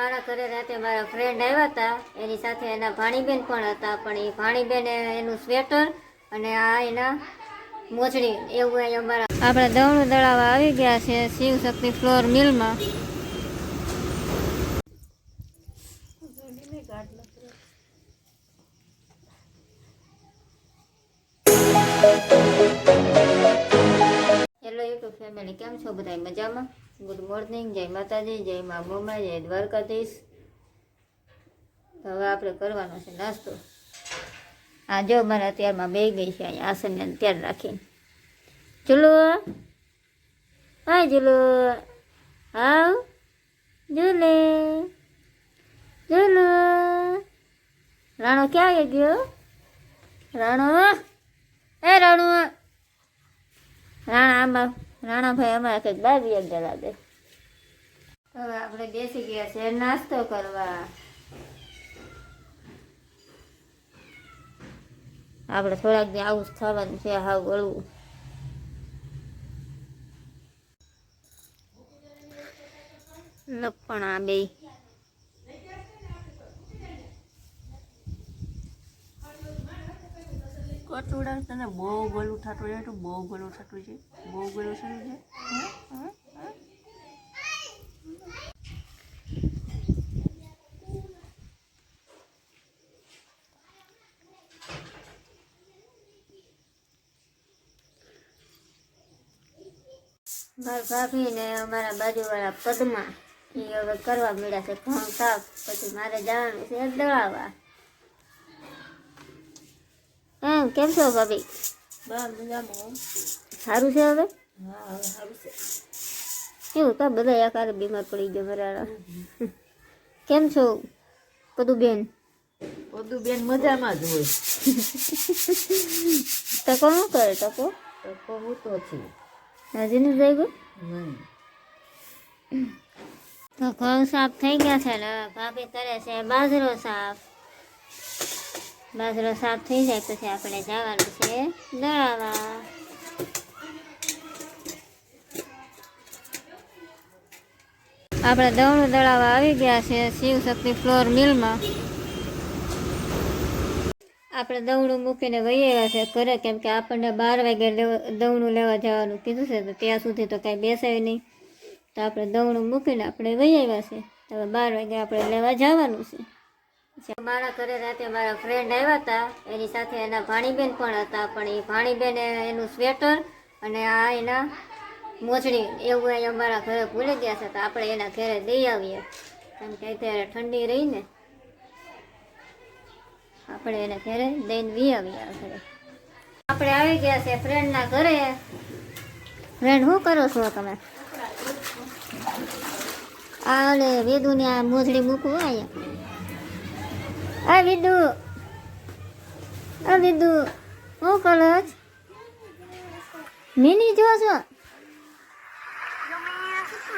મારા ઘરે રાતે મારા ફ્રેન્ડ આવ્યા હતા, એની સાથે એના ભાણીબેન પણ હતા, પણ એ ભાણીબેન એનું સ્વેટર અને આ એના મોજડી એવું અહીં અમારા આપણે દવણું દળાવવા આવી ગયા છે શિવશક્તિ ફ્લોર મિલમાં. હેલો યુટ્યુબ ફેમિલી, કેમ છો બધા? મજામાં? ગુડ મોર્નિંગ, જય માતાજી, જય મા મોમા, જય દ્વારકાધીશ. તો હવે આપણે કરવાનો છે નાસ્તો. આ જો મારા અત્યારમાં બે ગઈ છે અહીંયા આસનને તૈયાર રાખીને. ચલો હા ચલો આવ જુલે જુલો. રાણો ક્યાં ગયો? રાણો એ રાણો રાણા આમાં રાણાભાઈ અમારા કંઈક બાવી એક જલા દે. હવે આપણે બેસી ગયા છે નાસ્તો કરવા. આપણે થોડાક દી આવું જ થવાનું છે, હાવ ગળવું. લપણા બે કટોડા તને બહુ ગળું થતું છે, તો બહુ ગળું થતું છે, બહુ ગળું થતું છે. મારા ભાભી ને અમારા બાજુવાળા પદ્મા એ હવે કરવા મળ્યા છે ઘઉં સાફ. પછી મારે જવાનું છે દળાવવા. કેમ છો ભાભી? બસ મજામાં. સારું છે હવે? હા હવે સારું છે. કેવું કા બધા આકારે બીમાર પડી ગયા મારા. કેમ છો પદુબેન? બધું મજામાં જ હોય. ટકો શું કરે? ટકો તો હું તો છું હજી નથી જઈ ગયું? નહીં. તો ઘઉં સાફ થઈ ગયા છે ને ભાભી કરે છે બાજરો સાફ. બાજરો સાફ થઈ જાય પછી આપણે જવાનું છે દળાવવા. આપણે દવણું દળાવવા આવી ગયા છે શિવશક્તિ ફ્લોર મિલમાં. આપણે દવણું મૂકીને વહી આવ્યા છે ઘરે, કેમ કે આપણને 12 વાગે દવણું લેવા જવાનું કીધું છે, તો ત્યાં સુધી તો કાંઈ બેસાય નહીં. તો આપણે દવણું મૂકીને આપણે વહી આવ્યા છે. તો 12 વાગે આપણે લેવા જવાનું છે. મારા ઘરે રાતે મારા ફ્રેન્ડ આવ્યા હતા, એની સાથે એના ભાણીબેન પણ હતા, પણ એ ભાણીબેન એનું સ્વેટર અને આ એના મોજડી એવું અહીં અમારા ઘરે ભૂલી ગયા છે. તો આપણે એના ઘરે દઈ આવીએ, કેમ કે અત્યારે ઠંડી રહી ને, આપણે એને ઘરે દઈને વી આવીએ. ઘરે આપણે આવી ગયા છે ફ્રેન્ડના ઘરે. ફ્રેન્ડ શું કરો છો તમે? આ ઓલે વેદુને આ મોજડી મૂકવું અહીંયા. આ વિદુ શું કરો છો? મિની જો છો?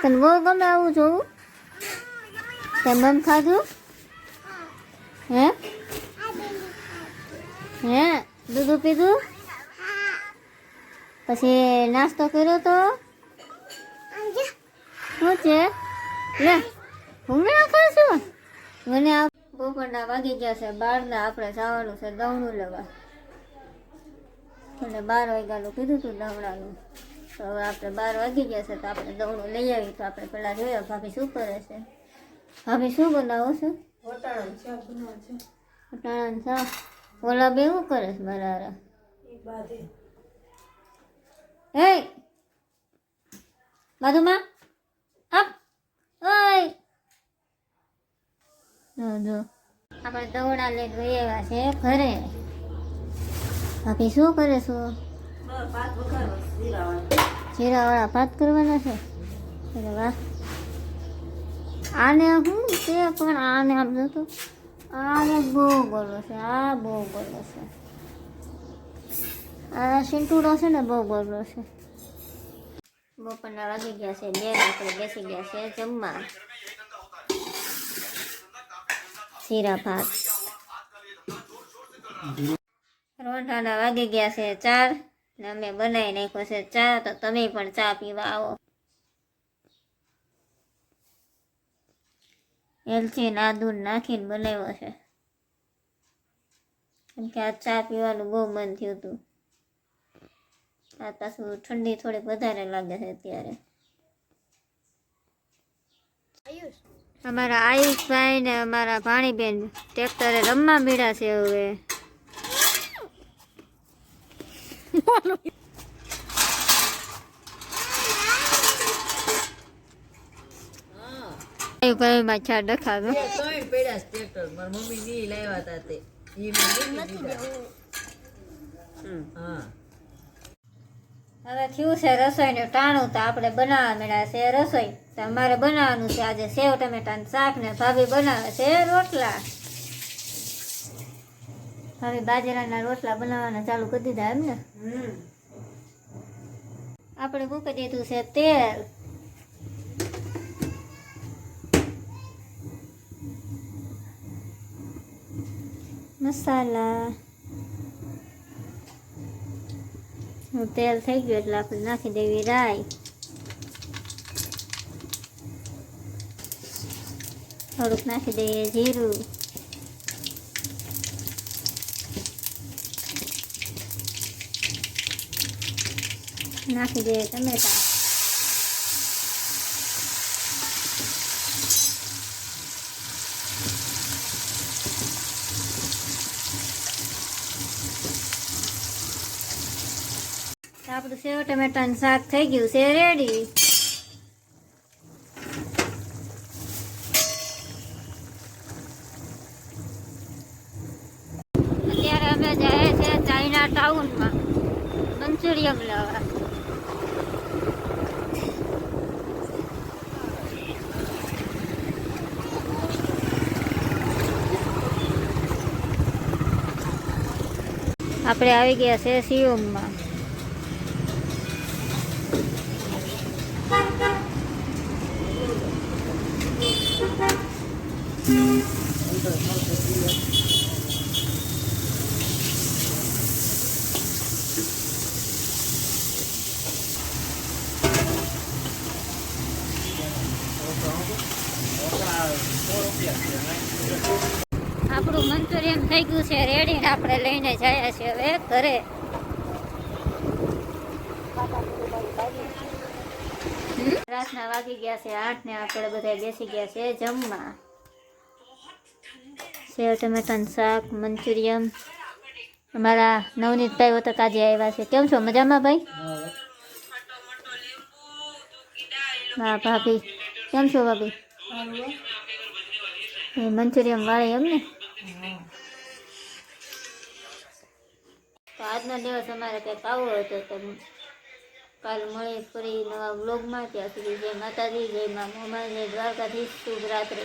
તને બહુ ગમે આવું જોવું? તે મમ ખાધું? હે દૂધ પીધું? પછી નાસ્તો કર્યો તો? શું છે? લે હમણાં ખાશું. મને આ બપોરના વાગી ગયા છે 12 આપણે જવાનું છે દવણું લેવા. અને 12 વાગ્યાનું કીધું હતું દવડાનું. તો હવે આપણે 12 વાગી ગયા છે, તો આપણે દવણું લઈ આવી. તો આપણે પહેલાં જોઈએ ભાભી શું કરે છે. ભાભી શું બનાવો છો? વટાણાનું શાક. ઓલા બે શું કરે છે મારા? હે બાજુમાં આપ. ઓય જો આપણે દવડા લઈને વહી આવ્યા છે ઘરે. ભાભી શું કરે છો? જીરાવાળા ભાત કરવાના છે. અરે વાહ. આને શું છે પણ આને આમ જોતો, આને બહુ ગોલો છે. આ બહુ ગોલો છે. આ સિંટુડો છે ને બહુ ગોલો છે. બપોરના વાગી ગયા છે 2. આપણે બેસી ગયા છે જમવા. જીરા ભાત. રોંઢાના વાગી ગયા છે 4 ને અમે બનાવી નાખ્યો છે ચા. તો તમે પણ ચા પીવા આવો. એલચી ને આદુ નાખીને બનાવ્યો છે, કેમ કે આ ચા પીવાનું બહુ મન થયું હતું. આ પાછું ઠંડી થોડીક વધારે લાગે છે અત્યારે. અમારા આયુષભાઈ ને અમારા ભાણીબેન ટ્રેક્ટરે રમવા મળ્યા છે હવે. આયુષભાઈ માં ચા ડખાવે. હવે થયું છે રસોઈનું ટાણું, તો આપણે બનાવવા મળ્યા છે રસોઈ. તો અમારે બનાવવાનું છે આજે સેવ ટમેટાનું શાક ને ભાભી બનાવે છે રોટલા. ભાભી બાજરાના રોટલા બનાવવાના ચાલુ કરી દીધા એમ ને. આપણે મૂકી દીધું છે તેલ. મસાલા. તેલ થઈ ગયું એટલે આપણે નાખી દેવી રાઈ. થોડુંક નાખી દઈએ જીરું. નાખી દઈએ ટમેટા. આપણું સેવ ટમેટાનું શાક થઈ ગયું છે રેડી. અત્યારે અમે જાય છે ચાઇના ટાઉનમાં મંચુરિયમ લેવા. આપણે આવી ગયા છે સીઓમમાં. આપણું મંચુરિયન થઈ ગયું છે રેડી ને આપણે લઈને જઈએ છીએ હવે ઘરે. રાતના વાગી ગયા છે 8 ને આપણે બધા બેસી ગયા છે જમવા. સેવ ટમેટાનું શાક મંચુરિયન. અમારા નવનીતભાઈ વખત આજે આવ્યા છે. કેમ છો મજામાં ભાઈ? હા ભાભી કેમ છો ભાભી? મંચુરિયન વાળે એમ ને. તો આજનો દિવસ અમારે કંઈક આવો હતો. તો કાલ મળે ફરી નવા વ્લોગમાં. ત્યાં સુધી જય માતાજી, જય મા મોમાં, જય દ્વારકાધીશ. શુભ રાત્રે.